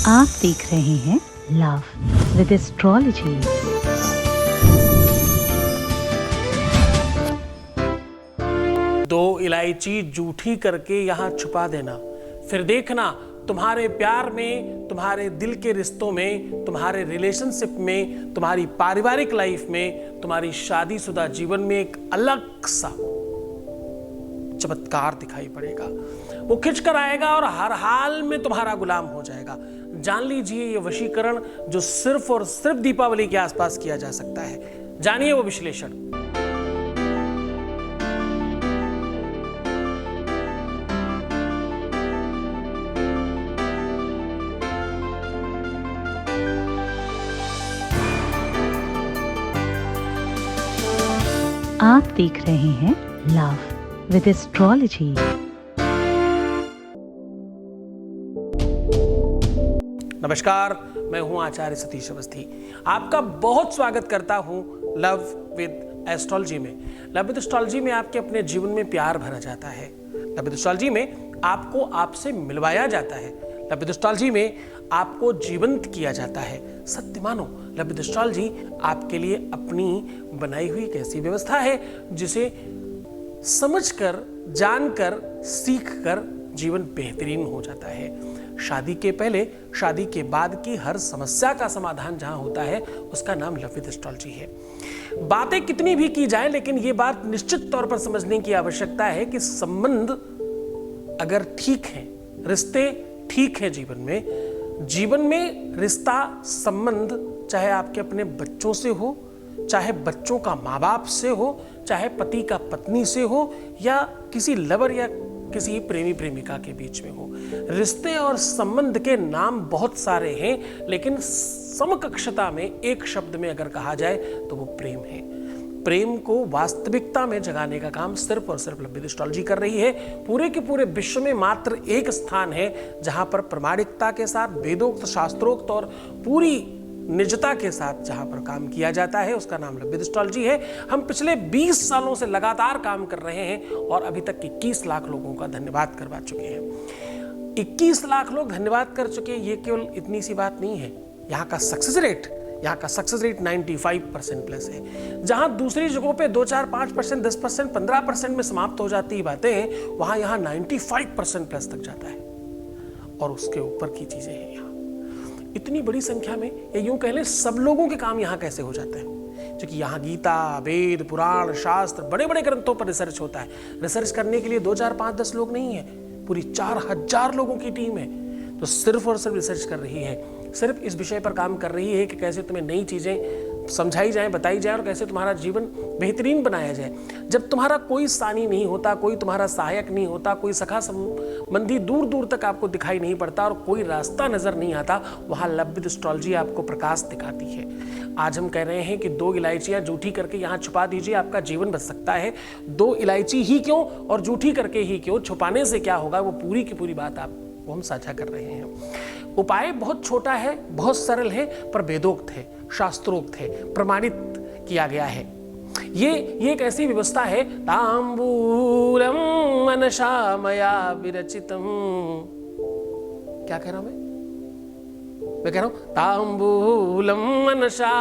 आप देख रहे हैं लव विद एस्ट्रोलॉजी। दो इलायची जूठी करके यहाँ छुपा देना, फिर देखना तुम्हारे प्यार में, तुम्हारे दिल के रिश्तों में, तुम्हारे रिलेशनशिप में, तुम्हारी पारिवारिक लाइफ में, तुम्हारी शादीशुदा जीवन में एक अलग सा चमत्कार दिखाई पड़ेगा। वो खिंच कर आएगा और हर हाल में तुम्हारा गुलाम हो जाएगा। जान लीजिए ये वशीकरण जो सिर्फ और सिर्फ दीपावली के आसपास किया जा सकता है। जानिए वो विश्लेषण। आप देख रहे हैं लव विद एस्ट्रोलॉजी। नमस्कार, मैं हूं आचार्य सतीश अवस्थी। आपका बहुत स्वागत करता हूं लव विद एस्ट्रोलॉजी में। लव विद एस्ट्रोलॉजी में आपके अपने जीवन में प्यार भरा जाता है। लव विद एस्ट्रोलॉजी में आपको आपसे मिलवाया जाता है। लव विद एस्ट्रोलॉजी में आपको जीवंत किया जाता है। सत्य मानो, लव विद एस्ट्रोलॉजी आपके लिए अपनी बनाई हुई एक ऐसी व्यवस्था है जिसे समझकर, जानकर, सीखकर जीवन बेहतरीन हो जाता है। शादी के पहले, शादी के बाद की हर समस्या का समाधान जहां होता है उसका नाम लव विद एस्ट्रोलॉजी है। बातें कितनी भी की जाए, लेकिन यह बात निश्चित तौर पर समझने की आवश्यकता है कि संबंध अगर ठीक है, रिश्ते ठीक है जीवन में रिश्ता संबंध चाहे आपके अपने बच्चों से हो, चाहे बच्चों का माँ बाप से हो, चाहे पति का पत्नी से हो, या किसी लवर या किसी प्रेमी प्रेमिका के बीच में हो। रिश्ते और संबंध के नाम बहुत सारे हैं, लेकिन समकक्षता में एक शब्द में अगर कहा जाए तो वो प्रेम है। प्रेम को वास्तविकता में जगाने का काम सिर्फ और सिर्फ लव विद एस्ट्रोलॉजी कर रही है। पूरे के पूरे विश्व में मात्र एक स्थान है जहां पर प्रामाणिकता के साथ, वेदोक्त, शास्त्रोक्त और पूरी निजता के साथ जहां पर काम किया जाता है, उसका नाम लव विद एस्ट्रोलॉजी है। हम पिछले 20 सालों से लगातार काम कर रहे हैं और अभी तक 21 लाख लोगों का धन्यवाद करवा चुके हैं। 21 लाख लोग धन्यवाद कर चुके हैं। ये केवल इतनी सी बात नहीं है। यहाँ का सक्सेस रेट 95% प्लस है। जहां दूसरी जगहों पे 2, 4, 5%, 10%, 15% में समाप्त हो जाती है बातें, वहां यहाँ 95% प्लस तक जाता है और उसके ऊपर की चीजें हैं। यहाँ इतनी बड़ी संख्या में, या यूं कह लें सब लोगों के काम यहाँ कैसे हो जाते हैं, क्योंकि यहाँ गीता, वेद, पुराण, शास्त्र, बड़े बड़े ग्रंथों पर रिसर्च होता है। रिसर्च करने के लिए 2, 4, 5, 10 लोग नहीं है, पूरी 4000 लोगों की टीम है जो सिर्फ और सिर्फ रिसर्च कर रही है, सिर्फ इस विषय पर काम कर रही है कि कैसे तुम्हें नई चीजें समझाई जाए, बताई जाए और कैसे तुम्हारा जीवन बेहतरीन बनाया जाए। जब तुम्हारा कोई सानी नहीं होता, कोई तुम्हारा सहायक नहीं होता, कोई सखा संबंधी दूर दूर तक आपको दिखाई नहीं पड़ता और कोई रास्ता नजर नहीं आता, वहां लव विद एस्ट्रोलॉजी आपको प्रकाश दिखाती है। आज हम कह रहे हैं कि 2 इलायचियां जूठी करके यहां छुपा दीजिए, आपका जीवन बच सकता है। 2 इलायची ही क्यों और जूठी करके ही क्यों, छुपाने से क्या होगा, वो पूरी की पूरी बात आपको हम साझा कर रहे हैं। उपाय बहुत छोटा है, बहुत सरल है, पर वेदोक्त है, शास्त्रोक्त है, प्रमाणित किया गया है। ये एक ऐसी व्यवस्था है। तांबूलम मनसा मया विरचितम। क्या कह रहा हूं मैं कह रहा हूं तांबूलम मनसा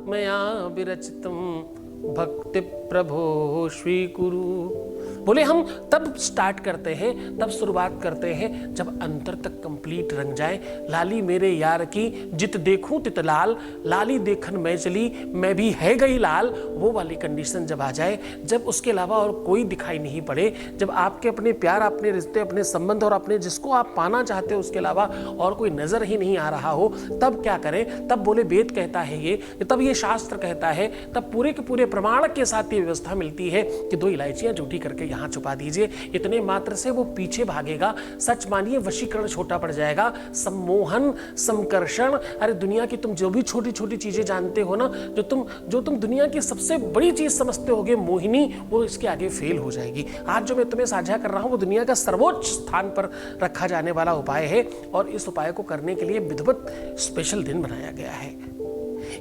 मया विरचितम भक्ति प्रभो स्वीकुरु। बोले हम तब स्टार्ट करते हैं, तब शुरुआत करते हैं जब अंतर तक कंप्लीट रंग जाए। लाली मेरे यार की जित देखूं तित लाल, लाली देखन मैं चली मैं भी है गई लाल, वो वाली कंडीशन जब आ जाए, जब उसके अलावा और कोई दिखाई नहीं पड़े, जब आपके अपने प्यार, अपने रिश्ते, अपने संबंध और अपने जिसको आप पाना चाहते हो उसके अलावा और कोई नजर ही नहीं आ रहा हो, तब क्या करें? तब बोले वेद कहता है ये, तब ये शास्त्र कहता है, तब पूरे के पूरे प्रमाण के साथ ये व्यवस्था मिलती है कि 2 इलायचियां जूठी करके यहां छुपा दीजिए। इतने मात्र से वो पीछे भागेगा। सच मानिए वशीकरण छोटा पड़ जाएगा। सम्मोहन, समकर्षण, अरे दुनिया की तुम जो भी छोटी छोटी चीजें जानते हो ना, जो तुम दुनिया की सबसे बड़ी चीज समझते होगे, मोहिनी, वो इसके आगे फेल हो जाएगी। आज जो मैं तुम्हें साझा कर रहा हूं वो दुनिया का सर्वोच्च स्थान पर रखा जाने वाला उपाय है और इस उपाय को करने के लिए विधिवत स्पेशल दिन बनाया गया है।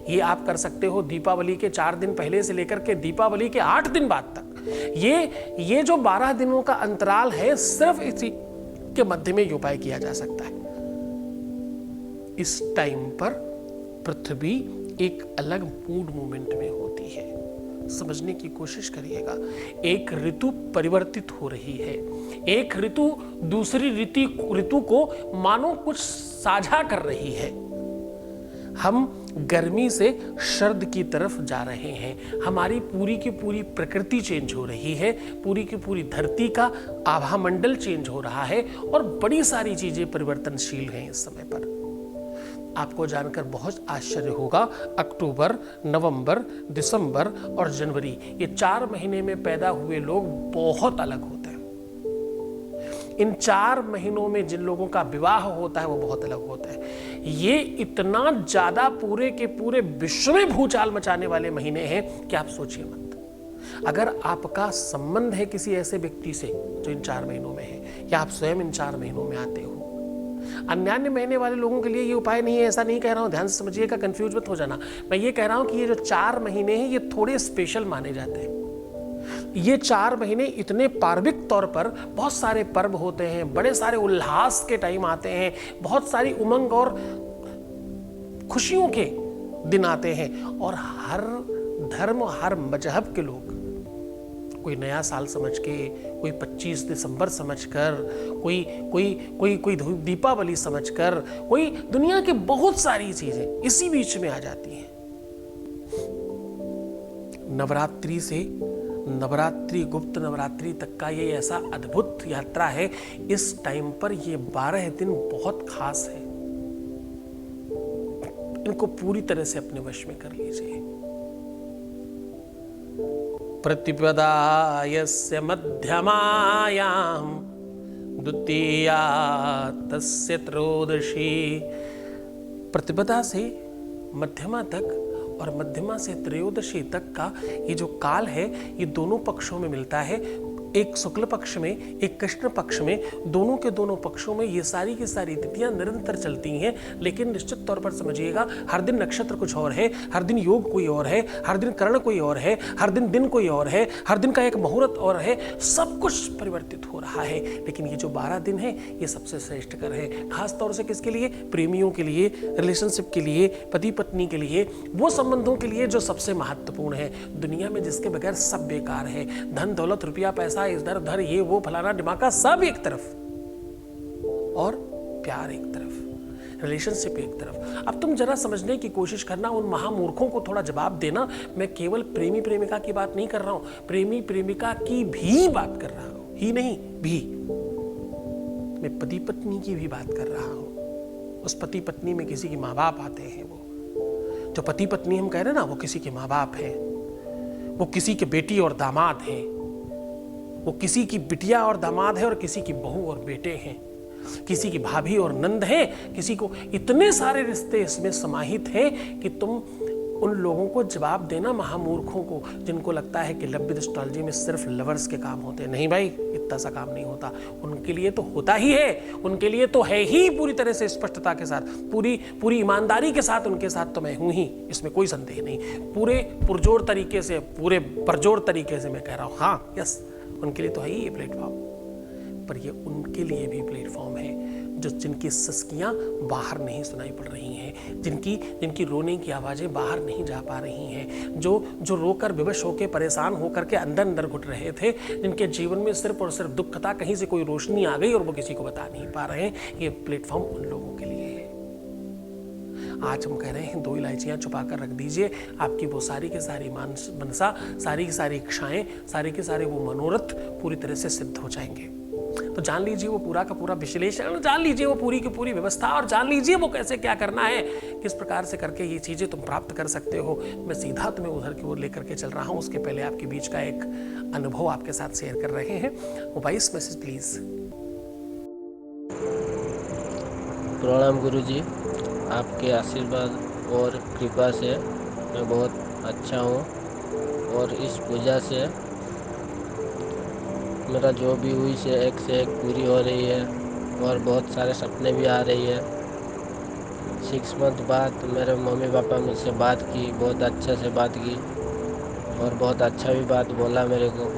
ये आप कर सकते हो दीपावली के 4 दिन पहले से लेकर के दीपावली के 8 दिन बाद तक। ये जो 12 दिनों का अंतराल है, सिर्फ इसी के मध्य में ये उपाय किया जा सकता है। इस टाइम पर पृथ्वी एक अलग मूड मूवमेंट में होती है। समझने की कोशिश करिएगा। एक ऋतु परिवर्तित हो रही है, एक ऋतु दूसरी ऋतु को मानो कुछ साझा कर रही है। हम गर्मी से शरद की तरफ जा रहे हैं। हमारी पूरी की पूरी प्रकृति चेंज हो रही है, पूरी की पूरी धरती का आभामंडल चेंज हो रहा है और बड़ी सारी चीजें परिवर्तनशील हैं इस समय पर। आपको जानकर बहुत आश्चर्य होगा, अक्टूबर, नवंबर, दिसंबर और जनवरी, ये 4 महीने में पैदा हुए लोग बहुत अलग होते हैं। इन 4 महीनों में जिन लोगों का विवाह होता है वो बहुत अलग होता है। ये इतना ज्यादा पूरे के पूरे विश्व में भूचाल मचाने वाले महीने हैं कि आप सोचिए मत। अगर आपका संबंध है किसी ऐसे व्यक्ति से जो इन 4 महीनों में है, या आप स्वयं इन 4 महीनों में आते हो, अन्य महीने वाले लोगों के लिए ये उपाय नहीं है, ऐसा नहीं कह रहा हूं, ध्यान से समझिएगा, कंफ्यूज मत हो जाना। मैं ये कह रहा हूं कि ये जो 4 महीने हैं ये थोड़े स्पेशल माने जाते हैं। ये 4 महीने इतने पार्विक तौर पर बहुत सारे पर्व होते हैं, बड़े सारे उल्लास के टाइम आते हैं, बहुत सारी उमंग और खुशियों के दिन आते हैं और हर धर्म, हर मजहब के लोग, कोई नया साल समझ के, कोई 25 दिसंबर समझकर, कोई दीपावली समझकर, कोई दुनिया के बहुत सारी चीजें इसी बीच में आ जाती हैं। नवरात्रि से नवरात्रि, गुप्त नवरात्रि तक का ये ऐसा अद्भुत यात्रा है। इस टाइम पर ये 12 दिन बहुत खास है। इनको पूरी तरह से अपने वश में कर लीजिए। प्रतिपदा यस्य मध्यमायां द्वितीया तस्य त्रयोदशी। प्रतिपदा से मध्यमा तक और मध्यमा से त्रयोदशी तक का ये जो काल है ये दोनों पक्षों में मिलता है। एक शुक्ल पक्ष में, एक कृष्ण पक्ष में, दोनों के दोनों पक्षों में ये सारी की सारी तिथियां निरंतर चलती हैं। लेकिन निश्चित तौर पर समझिएगा, हर दिन नक्षत्र कुछ और है, हर दिन योग कोई और है, हर दिन करण कोई और है, हर दिन कोई और है, हर दिन का एक मुहूर्त और है, सब कुछ परिवर्तित हो रहा है। लेकिन ये जो 12 दिन है ये सबसे श्रेष्ठ कर है। खास तौर से किसके लिए? प्रेमियों के लिए, रिलेशनशिप के लिए, पति पत्नी के लिए, वो संबंधों के लिए जो सबसे महत्वपूर्ण है। दुनिया में जिसके बगैर सब बेकार है। धन दौलत रुपया पैसा इधर उधर, ये वो फलाना ढिमाका, सब एक तरफ और प्यार एक तरफ, रिलेशनशिप एक तरफ। अब तुम जरा समझने की कोशिश करना, उन महामूर्खों को थोड़ा जवाब देना। मैं केवल प्रेमी प्रेमिका की बात नहीं कर रहा हूं, प्रेमी प्रेमिका की भी बात कर रहा हूं, ही नहीं भी, मैं पति पत्नी की भी बात कर रहा हूं। उस पति पत्नी में किसी के माँ बाप आते हैं। वो जो पति पत्नी हम कह रहे हैं ना, वो किसी के माँ बाप हैं, वो किसी के बेटी और दामाद हैं, वो किसी की बिटिया और दामाद है और किसी की बहू और बेटे हैं, किसी की भाभी और नंद है, किसी को, इतने सारे रिश्ते इसमें समाहित हैं कि तुम उन लोगों को जवाब देना, महामूर्खों को, जिनको लगता है कि लव विद एस्ट्रोलॉजी में सिर्फ लवर्स के काम होते हैं। नहीं भाई, इतना सा काम नहीं होता। उनके लिए तो होता ही है, उनके लिए तो है ही, पूरी तरह से स्पष्टता के साथ, पूरी ईमानदारी के साथ उनके साथ तो मैं हूं ही, इसमें कोई संदेह नहीं। पूरे पुरजोर तरीके से, पूरे परजोर तरीके से मैं कह रहा हूं, हाँ यस, उनके लिए तो है ही ये प्लेटफॉर्म। पर ये उनके लिए भी प्लेटफॉर्म है जो जिनकी सस्कियां बाहर नहीं सुनाई पड़ रही हैं, जिनकी रोने की आवाजें बाहर नहीं जा पा रही हैं, जो रोकर विवश होकर परेशान होकर के अंदर अंदर घुट रहे थे, जिनके जीवन में सिर्फ और सिर्फ दुख था, कहीं से कोई रोशनी आ गई और वो किसी को बता नहीं पा रहे हैं। ये प्लेटफॉर्म उन लोगों के लिए है। आज हम कह रहे हैं 2 इलायचियां छुपा कर रख दीजिए, आपकी वो सारी की सारी मनसा, सारी की सारी इच्छाएं, सारे के सारे वो मनोरथ पूरी तरह से सिद्ध हो जाएंगे। तो जान लीजिए वो पूरा का पूरा विश्लेषण, जान लीजिए वो पूरी की पूरी व्यवस्था, और जान लीजिए वो कैसे क्या करना है, किस प्रकार से करके ये चीजें तुम प्राप्त कर सकते हो। मैं सीधा तुम्हें उधर की ओर लेकर के चल रहा हूं। उसके पहले आपके बीच का एक अनुभव आपके साथ शेयर कर रहे हैं। Voice message please. प्रणाम गुरुजी, आपके आशीर्वाद और कृपा से मैं बहुत अच्छा हूँ और इस पूजा से मेरा जो भी हुई से एक पूरी हो रही है और बहुत सारे सपने भी आ रही है। 6 मंथ बाद मेरे मम्मी पापा मुझसे बात की, बहुत अच्छे से बात की और बहुत अच्छा भी बात बोला मेरे को।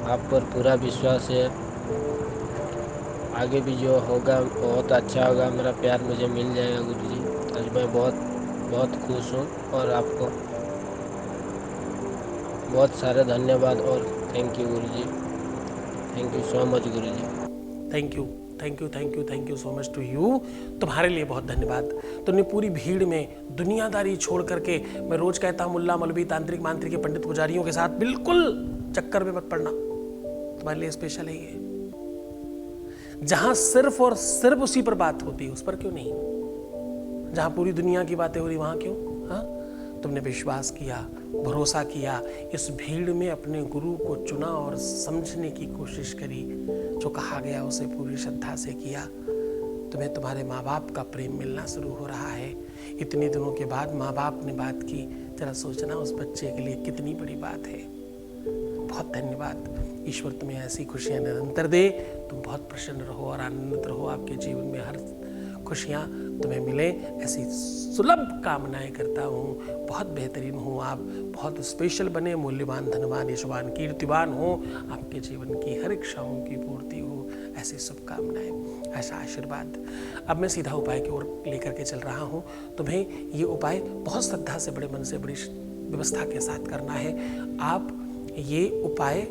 आप पर पूरा विश्वास है, आगे भी जो होगा बहुत अच्छा होगा। मेरा प्यार मुझे मिल जाएगा गुरुजी। आज मैं बहुत बहुत खुश हूँ और आपको बहुत सारे धन्यवाद और थैंक यू गुरुजी, थैंक यू सो मच गुरुजी। Thank you thank you thank you thank you so much to you. तुम्हारे लिए बहुत धन्यवाद। तुमने पूरी भीड़ में दुनियादारी छोड़ करके, मैं रोज कहता हूँ मुल्ला मौलवी तांत्रिक मांत्रिक पंडित पुजारियों के साथ बिल्कुल चक्कर में मत पड़ना। तुम्हारे लिए स्पेशल है ये। जहां सिर्फ और सिर्फ उसी पर बात होती है उस पर क्यों नहीं? जहां पूरी दुनिया की बातें हो रही वहां क्यों? हाँ, तुमने विश्वास किया, भरोसा किया, इस भीड़ में अपने गुरु को चुना और समझने की कोशिश करी। जो कहा गया उसे पूरी श्रद्धा से किया। तुम्हें तुम्हारे माँ बाप का प्रेम मिलना शुरू हो रहा है। इतने दिनों के बाद माँ बाप ने बात की। जरा सोचना उस बच्चे के लिए कितनी बड़ी बात है। बहुत धन्यवाद। ईश्वर तुम्हें ऐसी खुशियाँ निरंतर दे। तुम बहुत प्रसन्न रहो और आनंदित रहो। आपके जीवन में हर खुशियाँ तुम्हें मिले, ऐसी सुलभ कामनाएं करता हूँ। बहुत बेहतरीन हूँ आप, बहुत स्पेशल बने, मूल्यवान, धनवान, यशवान, कीर्तिवान हो। आपके जीवन की हर इच्छाओं की पूर्ति हो, ऐसी शुभकामनाएं, ऐसा आशीर्वाद। अब मैं सीधा उपाय की ओर लेकर के चल रहा हूँ। तुम्हें ये उपाय बहुत श्रद्धा से, बड़े मन से, बड़ी व्यवस्था के साथ करना है। आप ये उपाय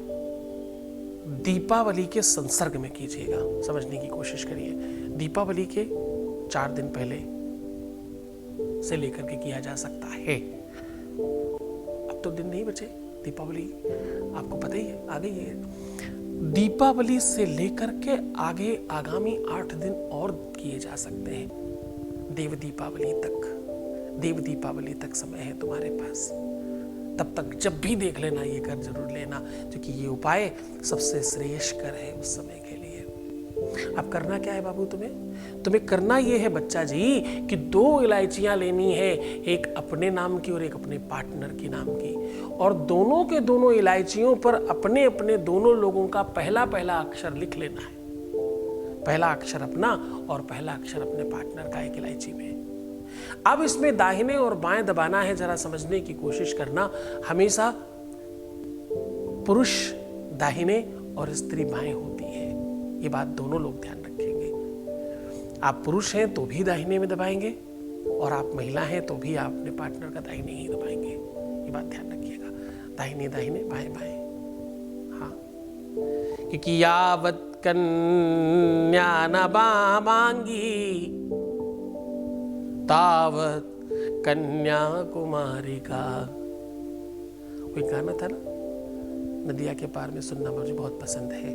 दीपावली के संसर्ग में कीजिएगा। समझने की कोशिश करिए। दीपावली के 4 दिन पहले से लेकर के किया जा सकता है। अब तो दिन नहीं बचे, दीपावली आपको पता ही है, आ गई है। दीपावली से लेकर के आगे आगामी 8 दिन और किए जा सकते हैं। देव दीपावली तक समय है तुम्हारे पास। तब तक जब भी देख लेना, ये कर जरूर लेना, क्योंकि ये उपाय सबसे श्रेयस्कर है उस समय के लिए। अब करना क्या है बाबू? तुम्हें करना ये है बच्चा जी कि 2 इलायचियां लेनी है, एक अपने नाम की और एक अपने पार्टनर के नाम की, और दोनों के दोनों इलायचियों पर अपने अपने दोनों लोगों का पहला अक्षर लिख लेना है। पहला अक्षर अपना और पहला अक्षर अपने पार्टनर का एक इलायची में। अब इसमें दाहिने और बाएं दबाना है। जरा समझने की कोशिश करना। हमेशा पुरुष दाहिने और स्त्री बाएं होती है, ये बात दोनों लोग ध्यान रखेंगे। आप पुरुष हैं तो भी दाहिने में दबाएंगे, और आप महिला हैं तो भी आप अपने पार्टनर का दाहिने ही दबाएंगे। ये बात ध्यान रखिएगा। दाहिने दाहिने, बाएं बाएं। हाँ, क्योंकि यावत कन्या न मांगी तावत कन्याकुमारी का। कोई गाना था ना, नदिया के पार में, सुनना मुझे बहुत पसंद है।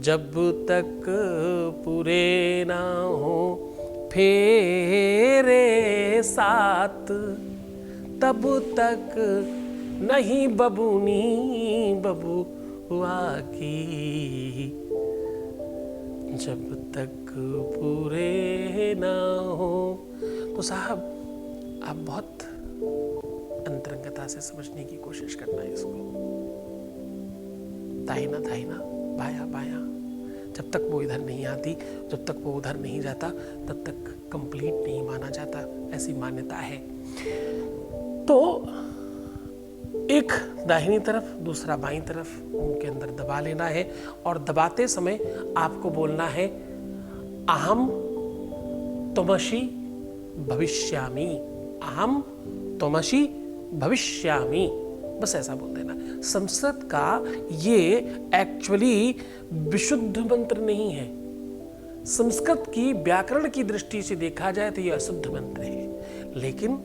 जब तक पूरे ना हो फेरे साथ, तब तक नहीं बबूनी बबुआ की। जब तक पूरे ना हो। तो साहब आप बहुत अंतरंगता से समझने की कोशिश करना है इसको। दाहिना दाहिना, बाया बाया। जब तक वो इधर नहीं आती, जब तक वो उधर नहीं जाता, तब तक कंप्लीट नहीं माना जाता, ऐसी मान्यता है। तो एक दाहिनी तरफ, दूसरा बाईं तरफ मुंह के अंदर दबा लेना है, और दबाते समय आपको बोलना है अहम त्वमसि भविष्यामि, अहम त्वमसि भविष्यामि। बस ऐसा बोल देना। संस्कृत का ये एक्चुअली विशुद्ध मंत्र नहीं है। संस्कृत की व्याकरण की दृष्टि से देखा जाए तो ये अशुद्ध मंत्र है, लेकिन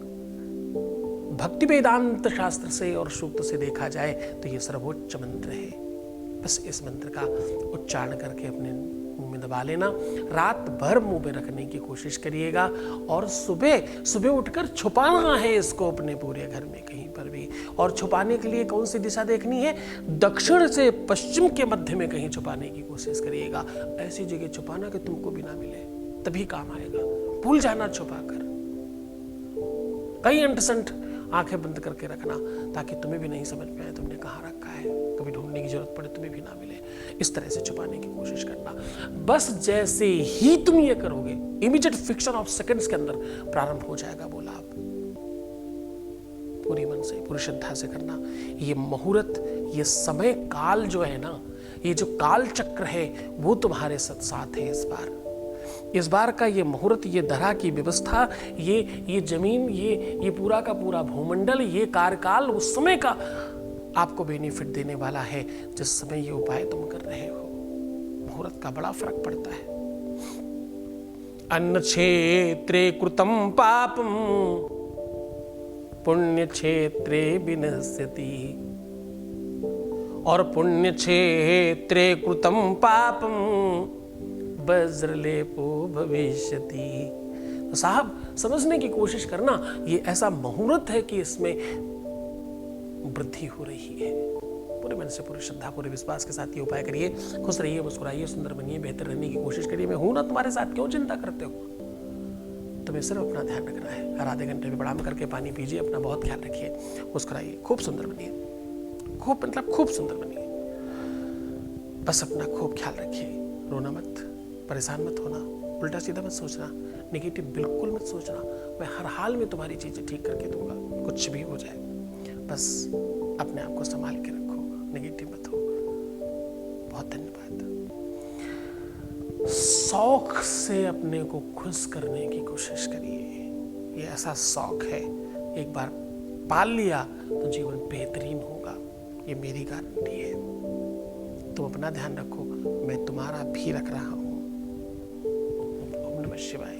भक्ति वेदांत शास्त्र से और सूक्त से देखा जाए तो ये सर्वोच्च मंत्र है। बस इस मंत्र का उच्चारण करके अपने मुंह में दबा लेना। रात भर मुंह में रखने की कोशिश करिएगा, और सुबह उठकर छुपाना है इसको अपने पूरे घर में कहीं पर भी। और छुपाने के लिए कौन सी दिशा देखनी है? दक्षिण से पश्चिम के मध्य में कहीं छुपाने की कोशिश करिएगा। ऐसी जगह छुपाना कि तुमको भी ना मिले, तभी काम आएगा। भूल जाना छुपाकर। कई अंटसंट आंखें बंद करके रखना, ताकि तुम्हें भी नहीं समझ में आए तुमने कहाँ रखा है। कभी ढूंढने की जरूरत पड़े तुम्हें भी ना मिले। इस तरह से छुपाने की कोशिश करना। बस जैसे ही तुम ये करोगे, इमीडिएट फ्रिक्शन ऑफ सेकंड्स के अंदर प्रारंभ हो जाएगा वो लाभ। पूरी मन से, पूरी श्रद्धा से करना। ये मुहूर्त, ये समय काल जो है ना, ये जो काल चक्र है वो तुम्हारे साथ है इस बार। इस बार का ये मुहूर्त, ये धरा की व्यवस्था, ये जमीन, ये पूरा का पूरा भूमंडल, ये कार्यकाल उस समय का आपको बेनिफिट देने वाला है जिस समय ये उपाय तुम कर रहे हो। मुहूर्त का बड़ा फर्क पड़ता है। अन्न क्षेत्रे कृतं पापं पुण्य क्षेत्रे विनश्यति, और पुण्य क्षेत्रे कृतं पापं वज्रलेपो भविष्यति। तो साहब समझने की कोशिश करना, ये ऐसा मुहूर्त है कि इसमें वृद्धि हो रही है। पूरे मन से, पूरी श्रद्धा, पूरे विश्वास के साथ ये उपाय करिए। खुश रहिए, मुस्कुराइए, सुंदर बनिए, बेहतर रहने की कोशिश करिए। मैं हूं ना तुम्हारे साथ, क्यों चिंता करते हो? तुम्हें सिर्फ अपना ध्यान रखना है। हर आधे घंटे में प्रणाम करके पानी पीजिए, अपना बहुत ख्याल रखिए, मुस्कुराइए, खूब सुंदर बनिए, खूब सुंदर बनिए। बस अपना खूब ख्याल रखिए। रोना मत, परेशान मत होना, उल्टा सीधा मत सोचना, नेगेटिव बिल्कुल मत सोचना। मैं हर हाल में तुम्हारी चीजें ठीक करके दूंगा, कुछ भी हो जाए। बस अपने आप को संभाल के रखो, नेगेटिव मत हो। बहुत धन्यवाद। शौक से अपने को खुश करने की कोशिश करिए। ये ऐसा शौक है, एक बार पाल लिया तो जीवन बेहतरीन होगा, ये मेरी गारंटी है। तुम अपना ध्यान रखो, मैं तुम्हारा भी रख रहा हूं। ओम नमः शिवाय।